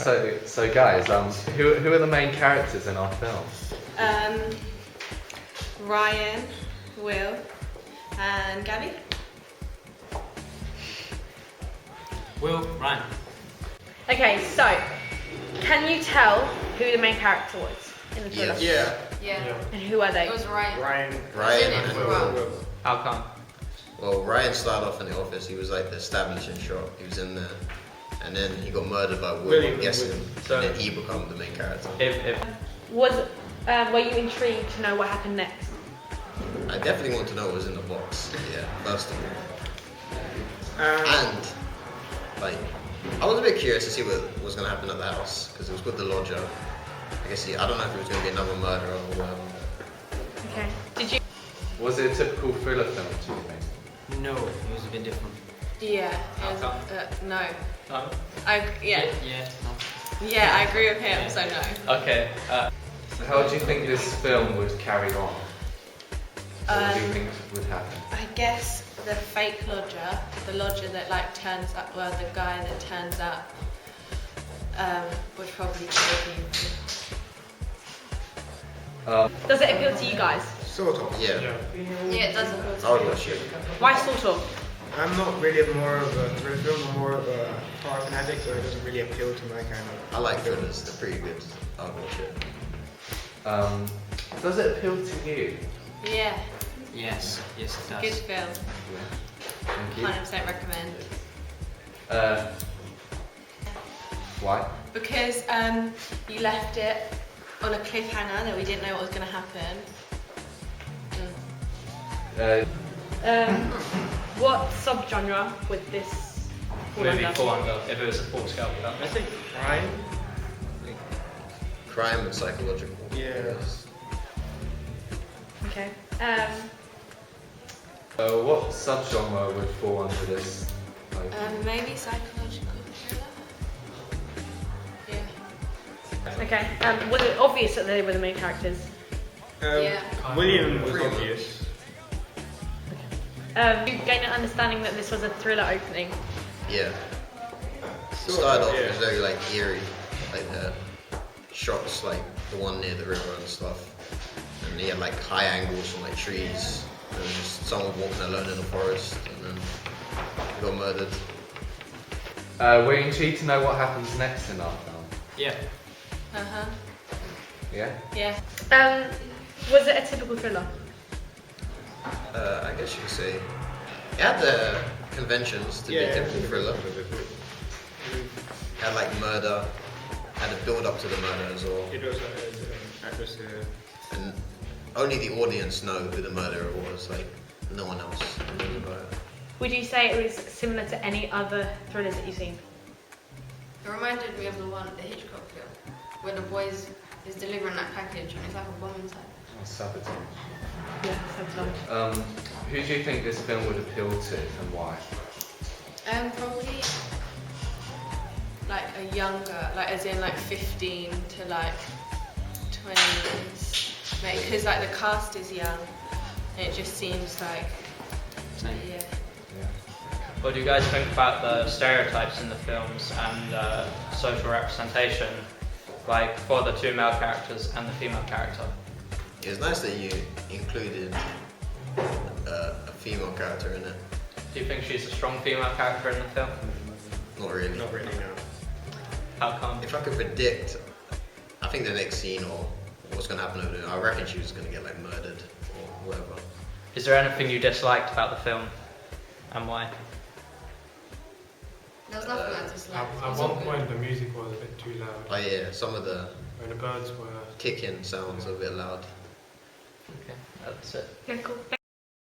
So guys, who are the main characters in our film? Ryan, Will, and Gabby. Will, Ryan. Okay, so can you tell who the main character was in the thriller? Yeah. And who are they? It was Ryan. Ryan and Will. How come? Well, Ryan started off in the office. He was like the establishing shot. He was in there, and then he got murdered by Will. I'm guessing. So- and then he became the main character. Were you intrigued to know what happened next? I definitely want to know what was in the box. Yeah, first of all. And like, I was a bit curious to see what was going to happen at the house because it was with the lodger. I guess I don't know if it was going to be another murder or whatever. Okay. Did you? Was it a typical thriller film, do you think? No, it was a bit different. Yeah. How come? No. No? Yeah. No. Yeah, I agree with him. So no. Okay. So how do you think this film would carry on? What do you think would happen? I guess the fake lodger, the lodger that like turns up, well, the guy that turns up, would probably kill people. Does it appeal to you guys? Sort of. Yeah. Yeah, it doesn't go to I would watch it. Why sort of? I'm not really more of a thriller film, I'm more of a horror fanatic, so it doesn't really appeal to my kind of. I like thrillers. They're pretty good. I would watch it. Does it appeal to you? Yeah. Yes, it does. Good film. Thank you. 100% recommend. Why? Because you left it on a cliffhanger that we didn't know what was going to happen. What subgenre would this fall Movie under? fall under if it was a full scale film. I think crime. Crime and psychological. Yeah. Okay. What subgenre would fall under this? Maybe psychological thriller. Yeah. Okay. Was it obvious that they were the main characters? Yeah. William was Pretty much. obvious. You gain an understanding that this was a thriller opening. Yeah. It Sort started of, off yeah. as very like eerie, like the shots, like the one near the river and stuff, and he had like high angles from like trees. And it was just someone walking alone in the forest, and then he got murdered. We're intrigued to know what happens next in our film. Yeah. Yeah? Yeah. Was it a typical thriller? I guess you could say it had the conventions to be a typical thriller. Had like murder, had a build up to the murder as well, It was an atmosphere. and only the audience know who the murderer was. Like no one else knows about it. Would you say it was similar to any other thrillers that you've seen? It reminded me of the one, the Hitchcock film, where the boy is delivering that package and it's like a bomb inside. Sabotage. Yeah, sometimes. Who do you think this film would appeal to and why? Probably like a younger, like as in like 15 to like 20s, because like the cast is young, and it just seems like, Same. yeah. What do you guys think about the stereotypes in the films and social representation, like for the two male characters and the female character? It was nice that you included a female character in it. Do you think she's a strong female character in the film? Not really. Not really, no. How come? If I could predict, I think the next scene or what's going to happen over there, I reckon she was going to get like murdered or whatever. Is there anything you disliked about the film and why? There was nothing I disliked. It At was all one good. point the music was a bit too loud. Oh yeah, some of the When the birds were kick-in sounds are a bit loud. Okay, that's it. Yeah, cool.